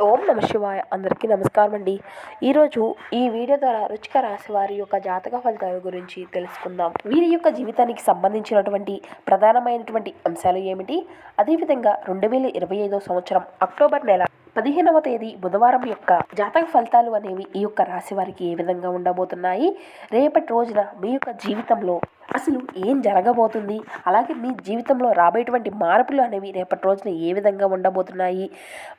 ఓం నమ శివాయ. అందరికీ నమస్కారం అండి. ఈరోజు ఈ వీడియో ద్వారా వృశ్చిక రాశి వారి యొక్క జాతక ఫలితాల గురించి తెలుసుకుందాం. వీరి యొక్క జీవితానికి సంబంధించినటువంటి ప్రధానమైనటువంటి అంశాలు ఏమిటి, అదేవిధంగా 2025 సంవత్సరం అక్టోబర్ నెల 15వ తేదీ బుధవారం యొక్క జాతక ఫలితాలు అనేవి ఈ యొక్క రాశి వారికి ఏ విధంగా ఉండబోతున్నాయి, రేపటి రోజున మీ యొక్క జీవితంలో అసలు ఏం జరగబోతుంది, అలాగే మీ జీవితంలో రాబోయేటువంటి మార్పులు అనేవి రేపటి రోజున ఏ విధంగా ఉండబోతున్నాయి,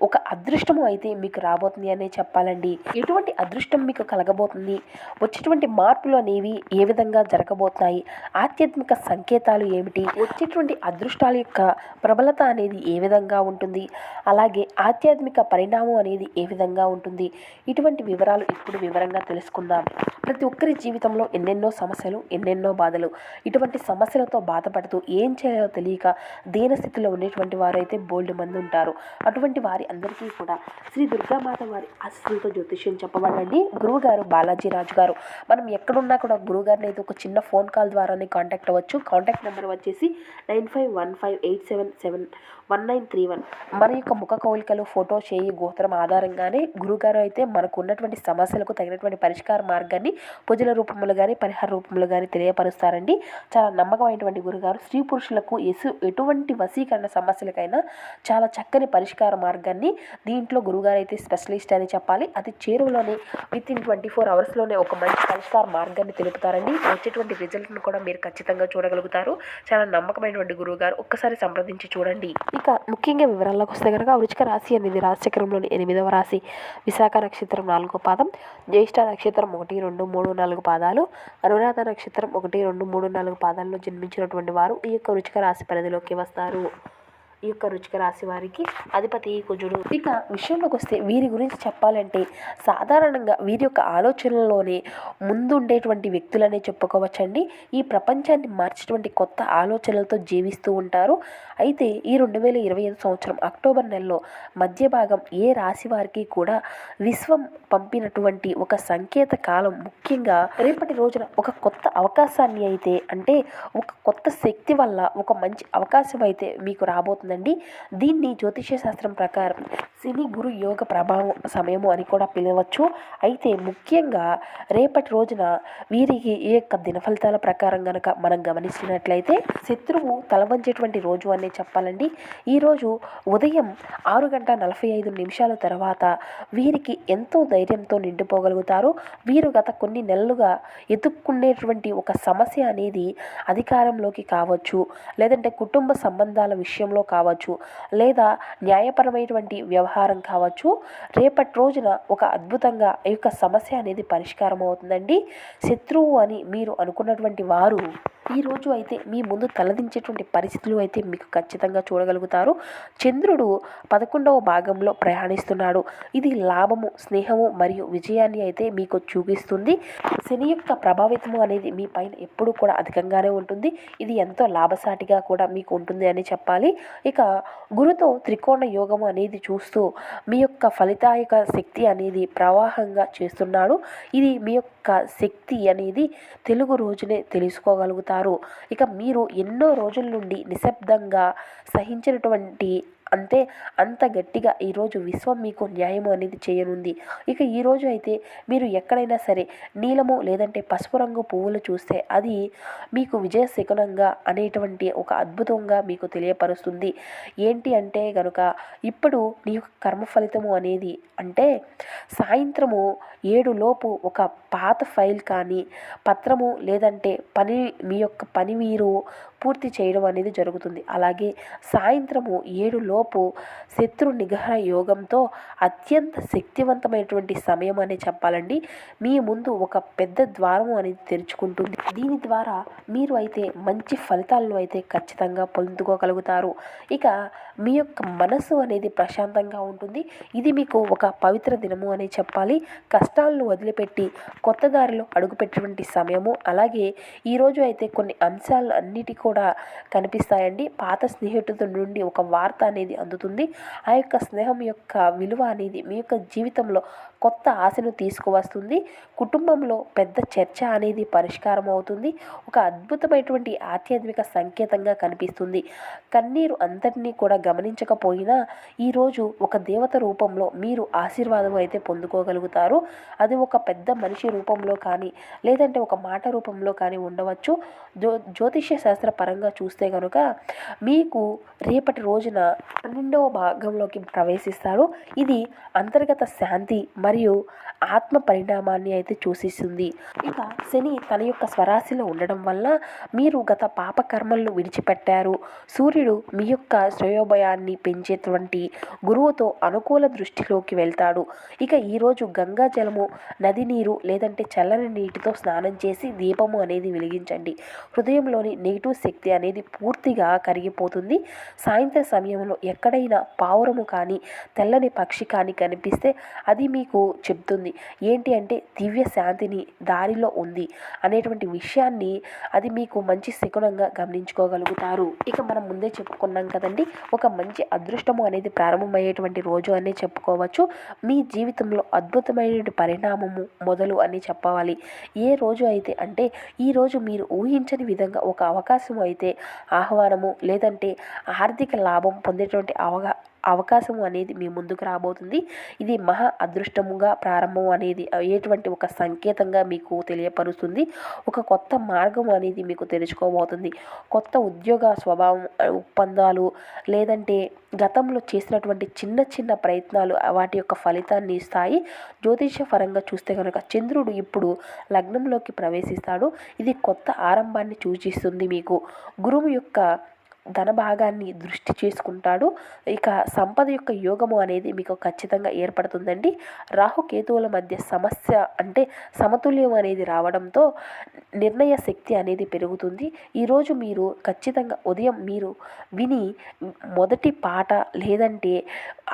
ఒక అదృష్టము అయితే మీకు రాబోతుంది అనే చెప్పాలండి. ఎటువంటి అదృష్టం మీకు కలగబోతుంది, వచ్చేటువంటి మార్పులు అనేవి ఏ విధంగా జరగబోతున్నాయి, ఆధ్యాత్మిక సంకేతాలు ఏమిటి, వచ్చేటువంటి అదృష్టాల యొక్క ప్రబలత అనేది ఏ విధంగా ఉంటుంది, అలాగే ఆధ్యాత్మిక పరిణామం అనేది ఏ విధంగా ఉంటుంది, ఇటువంటి వివరాలు ఇప్పుడు వివరంగా తెలుసుకుందాం. ప్రతి ఒక్కరి జీవితంలో ఎన్నెన్నో సమస్యలు, ఎన్నెన్నో బాధలు, ఇటువంటి సమస్యలతో బాధపడుతూ ఏం చేయాలో తెలియక దీనస్థితిలో ఉండేటువంటి వారైతే బోల్డ్ మంది ఉంటారు. అటువంటి వారి అందరికీ కూడా శ్రీ దుర్గామాత వారి ఆశీస్సులతో జ్యోతిష్యం చెప్పబడండి. గురువుగారు బాలాజీ రాజు గారు. మనం ఎక్కడున్నా కూడా గురువుగారిని అయితే ఒక చిన్న ఫోన్ కాల్ ద్వారానే కాంటాక్ట్ అవ్వచ్చు. కాంటాక్ట్ నెంబర్ వచ్చేసి 9515871931. మన యొక్క ముఖ కవళికలు, ఫోటో, చేయి, గోత్రం ఆధారంగానే గురుగారు అయితే మనకు ఉన్నటువంటి సమస్యలకు తగినటువంటి పరిష్కార మార్గాన్ని పూజల రూపంలో కానీ పరిహార రూపంలో కానీ తెలియపరుస్తారండి. చాలా నమ్మకమైనటువంటి గురుగారు. స్త్రీ పురుషులకు ఎటువంటి వశీకరణ సమస్యలకైనా చాలా చక్కని పరిష్కార మార్గాన్ని దీంట్లో గురుగారు అయితే స్పెషలిస్ట్ అని చెప్పాలి. అది చేరువలోనే వితిన్ 24 అవర్స్లోనే ఒక మంచి పరిష్కార మార్గాన్ని తెలుపుతారండి. వచ్చేటువంటి రిజల్ట్ను కూడా మీరు ఖచ్చితంగా చూడగలుగుతారు. చాలా నమ్మకమైనటువంటి గురువుగారు. ఒక్కసారి సంప్రదించి చూడండి. ఇక ముఖ్యంగా వివరాల్లోకి వస్తే కనుక వృశ్చిక రాశి అనేది రాశిచక్రంలోని 8వ రాశి. విశాఖ నక్షత్రం 4వ పాదం, జ్యేష్ఠ నక్షత్రం 1, 2, 3, 4 పాదాలు, అనురాధ నక్షత్రం 1, 2, 3, 4 పాదాల్లో జన్మించినటువంటి వారు ఈ యొక్క వృశ్చిక రాశి పరిధిలోకి వస్తారు. ఈ యొక్క వృశ్చిక రాశి వారికి అధిపతి కుజుడు. ఇక విషయంలోకి వస్తే వీరి గురించి చెప్పాలంటే సాధారణంగా వీరి యొక్క ఆలోచనల్లోనే ముందుండేటువంటి వ్యక్తులనే చెప్పుకోవచ్చండి. ఈ ప్రపంచాన్ని మార్చేటువంటి కొత్త ఆలోచనలతో జీవిస్తూ ఉంటారు. అయితే ఈ 2025 సంవత్సరం అక్టోబర్ నెలలో మధ్య భాగం ఏ రాశి వారికి కూడా విశ్వం పంపినటువంటి ఒక సంకేత కాలం. ముఖ్యంగా రేపటి రోజున ఒక కొత్త అవకాశాన్ని అయితే, అంటే ఒక కొత్త శక్తి వల్ల ఒక మంచి అవకాశం అయితే మీకు రాబోతుంది. దీన్ని జ్యోతిష్య శాస్త్రం ప్రకారం శని గురు యోగ ప్రభావం సమయము అని కూడా పిలవచ్చు. అయితే ముఖ్యంగా రేపటి రోజున వీరికి ఈ యొక్క దిన ఫలితాల ప్రకారం గనక మనం గమనించినట్లయితే శత్రువు తలవంచేటువంటి రోజు అనే చెప్పాలండి. ఈరోజు ఉదయం 6:45 తర్వాత వీరికి ఎంతో ధైర్యంతో నిండిపోగలుగుతారు. వీరు గత కొన్ని నెలలుగా ఎదుర్కొనేటువంటి ఒక సమస్య అనేది అధికారంలోకి కావచ్చు, లేదంటే కుటుంబ సంబంధాల విషయంలో కావచ్చు, లేదా న్యాయపరమైనటువంటి వ్యవహారం కావచ్చు, రేపటి రోజున ఒక అద్భుతంగా ఈ యొక్క సమస్య అనేది పరిష్కారం అవుతుందండి. శత్రువు అని మీరు అనుకున్నటువంటి వారు ఈరోజు అయితే మీ ముందు తలదించేటువంటి పరిస్థితులు అయితే మీకు ఖచ్చితంగా చూడగలుగుతారు. చంద్రుడు 11వ భాగంలో ప్రయాణిస్తున్నాడు. ఇది లాభము, స్నేహము మరియు విజయాన్ని అయితే మీకు చూపిస్తుంది. శని యొక్క ప్రభావితము అనేది మీ పైన ఎప్పుడు కూడా అధికంగానే ఉంటుంది. ఇది ఎంతో లాభసాటిగా కూడా మీకు ఉంటుంది అని చెప్పాలి. ఇక గురుతో త్రికోణ యోగము అనేది చూస్తూ మీ యొక్క ఫలితాయక శక్తి అనేది ప్రవాహంగా చేస్తున్నాడు. ఇది మీ యొక్క శక్తి అనేది తెలుగు రోజునే తెలుసుకోగలుగుతారు. ఇక మీరు ఎన్నో రోజుల నుండి నిశ్శబ్దంగా సహించినటువంటి అంత గట్టిగా ఈరోజు విశ్వం మీకు న్యాయం అనేది చేయనుంది. ఇక ఈరోజు అయితే మీరు ఎక్కడైనా సరే నీలము లేదంటే పసుపు రంగు పువ్వులు చూస్తే అది మీకు విజయ శకునంగా అనేటువంటి ఒక అద్భుతంగా మీకు తెలియపరుస్తుంది. ఏంటి అంటే కనుక ఇప్పుడు నీ యొక్క కర్మ ఫలితము అనేది అంటే సాయంత్రము 7 లోపు ఒక పాత ఫైల్ కానీ పత్రము లేదంటే మీ యొక్క పని మీరు పూర్తి చేయడం అనేది జరుగుతుంది. అలాగే సాయంత్రము 7 లోపు శత్రు నిగ్రహ యోగంతో అత్యంత శక్తివంతమైనటువంటి సమయం అని చెప్పాలండి. మీ ముందు ఒక పెద్ద ద్వారము అనేది తెరుచుకుంటుంది. దీని ద్వారా మీరు అయితే మంచి ఫలితాలను అయితే ఖచ్చితంగా పొందుకోగలుగుతారు. ఇక మీ యొక్క మనసు అనేది ప్రశాంతంగా ఉంటుంది. ఇది మీకు ఒక పవిత్ర దినము అని చెప్పాలి. కష్టాలను వదిలిపెట్టి కొత్త దారిలో అడుగుపెట్టేటువంటి సమయము. అలాగే ఈరోజు అయితే కొన్ని అంశాలు అన్నిటి కూడా కూడా కనిపిస్తాయండి. పాత స్నేహితుల నుండి ఒక వార్త అనేది అందుతుంది. ఆ యొక్క స్నేహం యొక్క విలువ అనేది మీ యొక్క జీవితంలో కొత్త ఆశను తీసుకువస్తుంది. కుటుంబంలో పెద్ద చర్చ అనేది పరిష్కారం అవుతుంది. ఒక అద్భుతమైనటువంటి ఆధ్యాత్మిక సంకేతంగా కనిపిస్తుంది. కన్నీరు అంతటినీ కూడా గమనించకపోయినా ఈరోజు ఒక దేవత రూపంలో మీరు ఆశీర్వాదం అయితే పొందుకోగలుగుతారు. అది ఒక పెద్ద మనిషి రూపంలో కానీ లేదంటే ఒక మాట రూపంలో కానీ ఉండవచ్చు. జ్యోతిష్య శాస్త్ర పరంగా చూస్తే కనుక మీకు రేపటి రోజున 12వ భాగంలోకి ప్రవేశిస్తాడు. ఇది అంతర్గత శాంతి మరియు ఆత్మ పరిణామాన్ని అయితే సూచిస్తుంది. ఇక శని తన యొక్క స్వరాశిలో ఉండడం వల్ల మీరు గత పాపకర్మలను విడిచిపెట్టారు. సూర్యుడు మీ యొక్క శ్రేయోభయాన్ని పెంచేటువంటి గురువుతో అనుకూల దృష్టిలోకి వెళ్తాడు. ఇక ఈరోజు గంగా జలము, నది నీరు లేదంటే చల్లని నీటితో స్నానం చేసి దీపము అనేది వెలిగించండి. హృదయంలోని నెగిటివ్ శక్తి అనేది పూర్తిగా కరిగిపోతుంది. సాయంత్రం సమయంలో ఎక్కడైనా పావురము కానీ తెల్లని పక్షి కానీ కనిపిస్తే అది మీకు చెప్తుంది ఏంటి అంటే దివ్య శాంతిని దారిలో ఉంది అనేటువంటి విషయాన్ని అది మీకు మంచి శకునంగా గమనించుకోగలుగుతారు. ఇక మనం ముందే చెప్పుకున్నాం కదండి, ఒక మంచి అదృష్టము అనేది ప్రారంభమయ్యేటువంటి రోజు అనే చెప్పుకోవచ్చు. మీ జీవితంలో అద్భుతమైనటువంటి పరిణామము మొదలు అని చెప్పవాలి. ఏ రోజు అయితే అంటే ఈరోజు మీరు ఊహించని విధంగా ఒక అవకాశం అయితే ఆహ్వానము లేదంటే ఆర్థిక లాభం పొందేటువంటి అవకాశం అనేది మీ ముందుకు రాబోతుంది. ఇది మహా అదృష్టముగా ప్రారంభం అనేది అయ్యేటువంటి ఒక సంకేతంగా మీకు తెలియపరుస్తుంది. ఒక కొత్త మార్గం అనేది మీకు తెరుచుకోబోతుంది. కొత్త ఉద్యోగ స్వభావం ఒప్పందాలు లేదంటే గతంలో చేసినటువంటి చిన్న చిన్న ప్రయత్నాలు వాటి యొక్క ఫలితాన్ని ఇస్తాయి. జ్యోతిష పరంగా చూస్తే కనుక చంద్రుడు ఇప్పుడు లగ్నంలోకి ప్రవేశిస్తాడు. ఇది కొత్త ఆరంభాన్ని సూచిస్తుంది. మీకు గురువు యొక్క ధన భాగాన్ని దృష్టి చేసుకుంటాడు. ఇక సంపద యొక్క యోగము అనేది మీకు ఖచ్చితంగా ఏర్పడుతుందండి. రాహుకేతువుల మధ్య సమస్య అంటే సమతుల్యం అనేది రావడంతో నిర్ణయ శక్తి అనేది పెరుగుతుంది. ఈరోజు మీరు ఖచ్చితంగా ఉదయం మీరు విని మొదటి పాట లేదంటే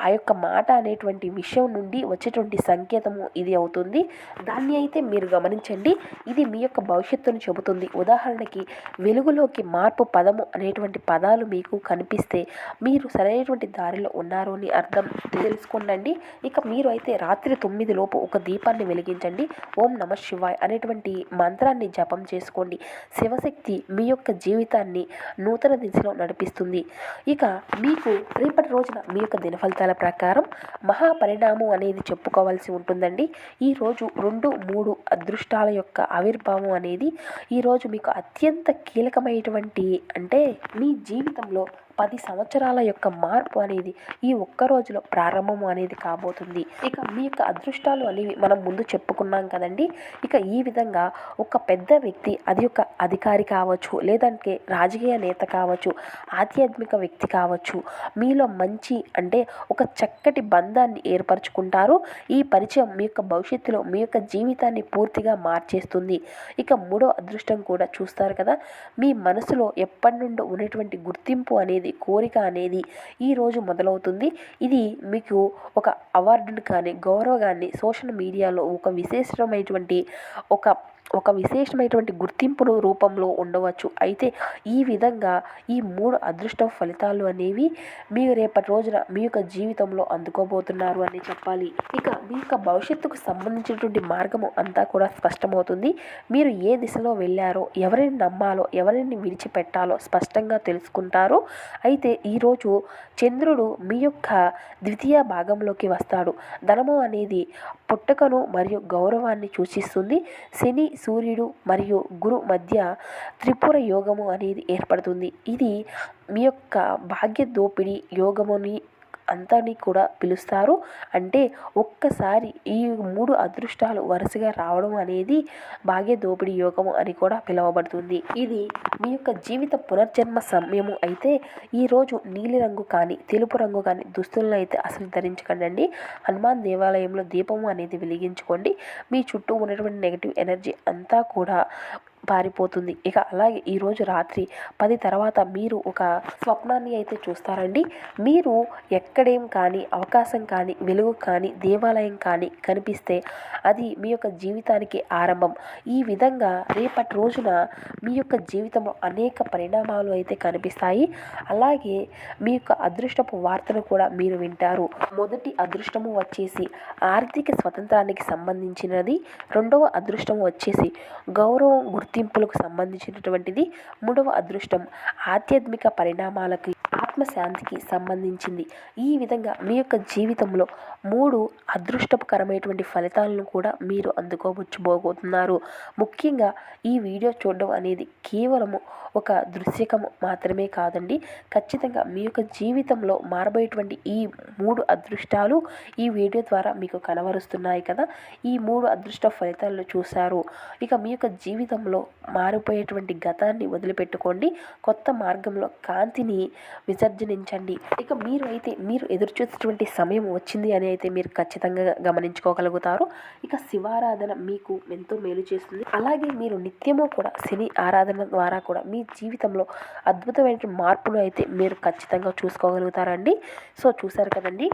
ఆ యొక్క మాట అనేటువంటి విషయం నుండి వచ్చేటువంటి సంకేతము ఇది అవుతుంది. దాన్ని అయితే మీరు గమనించండి. ఇది మీ యొక్క భవిష్యత్తును చెబుతుంది. ఉదాహరణకి వెలుగులోకి మార్పు పదము అనేటువంటి పదాలు మీకు కనిపిస్తే మీరు సరైనటువంటి దారిలో ఉన్నారు అని అర్థం తెలుసుకోండి. ఇక మీరు అయితే రాత్రి 9 లోపు ఒక దీపాన్ని వెలిగించండి. ఓం నమ శివాయ్ అనేటువంటి మంత్రాన్ని జపం చేసుకోండి. శివశక్తి మీ యొక్క జీవితాన్ని నూతన దిశలో నడిపిస్తుంది. ఇక మీకు రేపటి రోజున మీ యొక్క దినఫలితాల ప్రకారం మహాపరిణామం అనేది చెప్పుకోవాల్సి ఉంటుందండి. ఈరోజు 2, 3 అదృష్టాల యొక్క ఆవిర్భావం అనేది ఈరోజు మీకు అత్యంత కీలకమైనటువంటి అంటే మీ జీవితంలో 10 సంవత్సరాల యొక్క మార్పు అనేది ఈ ఒక్క రోజులో ప్రారంభం అనేది కాబోతుంది. ఇక మీ యొక్క అదృష్టాలు అనేవి మనం ముందు చెప్పుకున్నాం కదండి. ఇక ఈ విధంగా ఒక పెద్ద వ్యక్తి అది ఒక అధికారి కావచ్చు లేదంటే రాజకీయ నేత కావచ్చు ఆధ్యాత్మిక వ్యక్తి కావచ్చు మీలో మంచి అంటే ఒక చక్కటి బంధాన్ని ఏర్పరచుకుంటారు. ఈ పరిచయం మీ యొక్క భవిష్యత్తులో మీ యొక్క జీవితాన్ని పూర్తిగా మార్చేస్తుంది. ఇక 3వ అదృష్టం కూడా చూస్తారు కదా, మీ మనసులో ఎప్పటి నుండో ఉన్నటువంటి గుర్తింపు అనేది కోరిక అనేది ఈరోజు మొదలవుతుంది. ఇది మీకు ఒక అవార్డును కానీ గౌరవాన్ని సోషల్ మీడియాలో ఒక విశేషమైనటువంటి గుర్తింపును రూపంలో ఉండవచ్చు. అయితే ఈ విధంగా ఈ 3 అదృష్ట ఫలితాలు అనేవి మీరు రేపటి రోజున మీ యొక్క జీవితంలో అందుకోబోతున్నారు అని చెప్పాలి. ఇక మీ యొక్క భవిష్యత్తుకు సంబంధించినటువంటి మార్గము అంతా కూడా స్పష్టమవుతుంది. మీరు ఏ దిశలో వెళ్ళారో ఎవరిని నమ్మాలో ఎవరిని విడిచిపెట్టాలో స్పష్టంగా తెలుసుకుంటారు. అయితే ఈరోజు చంద్రుడు మీ యొక్క ద్వితీయ భాగంలోకి వస్తాడు. ధనము అనేది పుట్టుకను మరియు గౌరవాన్ని సూచిస్తుంది. శని, సూర్యుడు మరియు గురు మధ్య త్రిపుర యోగము అనేది ఏర్పడుతుంది. ఇది మీ యొక్క భాగ్య దోపిడీ యోగముని అంతాని కూడా పిలుస్తారు. అంటే ఒక్కసారి ఈ 3 అదృష్టాలు వరుసగా రావడం అనేది భాగ్య దోపిడీ యోగము అని కూడా పిలువబడుతుంది. ఇది మీ యొక్క జీవిత పునర్జన్మ సమయము. అయితే ఈరోజు నీలిరంగు కానీ తెలుపు రంగు కానీ దుస్తులను అయితే అసలు ధరించకండి. హనుమాన్ దేవాలయంలో దీపము అనేది వెలిగించుకోండి. మీ చుట్టూ ఉన్నటువంటి నెగిటివ్ ఎనర్జీ అంతా కూడా పారిపోతుంది. ఇక అలాగే ఈరోజు రాత్రి 10 తర్వాత మీరు ఒక స్వప్నాన్ని అయితే చూస్తారండి. మీరు ఎక్కడేం కానీ అవకాశం కానీ వెలుగు కానీ దేవాలయం కానీ కనిపిస్తే అది మీ యొక్క జీవితానికి ఆరంభం. ఈ విధంగా రేపటి రోజున మీ యొక్క జీవితంలో అనేక పరిణామాలు అయితే కనిపిస్తాయి. అలాగే మీ యొక్క అదృష్టపు వార్తను కూడా మీరు వింటారు. మొదటి అదృష్టము వచ్చేసి ఆర్థిక స్వతంత్రానికి సంబంధించినది. రెండవ అదృష్టం వచ్చేసి గౌరవం గుర్తింపులకు సంబంధించినటువంటిది. మూడవ అదృష్టం ఆధ్యాత్మిక పరిణామాలకి ఆత్మశాంతికి సంబంధించింది. ఈ విధంగా మీ యొక్క జీవితంలో 3 అదృష్టకరమైనటువంటి ఫలితాలను కూడా మీరు అందుకోవచ్చుబోతున్నారు. ముఖ్యంగా ఈ వీడియో చూడడం అనేది కేవలము ఒక దృశ్యకము మాత్రమే కాదండి. ఖచ్చితంగా మీ యొక్క జీవితంలో మారబోయేటువంటి ఈ 3 అదృష్టాలు ఈ వీడియో ద్వారా మీకు కనబరుస్తున్నాయి కదా. ఈ 3 అదృష్ట ఫలితాలను చూశారు. ఇక మీ యొక్క జీవితంలో మారిపోయేటువంటి గతాన్ని వదిలిపెట్టుకోండి. కొత్త మార్గంలో కాంతిని విసర్జనించండి. ఇక మీరు ఎదురు చూసేటువంటి సమయం వచ్చింది అని అయితే మీరు ఖచ్చితంగా గమనించుకోగలుగుతారు. ఇక శివారాధన మీకు ఎంతో మేలు చేస్తుంది. అలాగే మీరు నిత్యము కూడా శని ఆరాధన ద్వారా కూడా మీ జీవితంలో అద్భుతమైన మార్పును అయితే మీరు ఖచ్చితంగా చూసుకోగలుగుతారండి. సో చూశారు కదండి.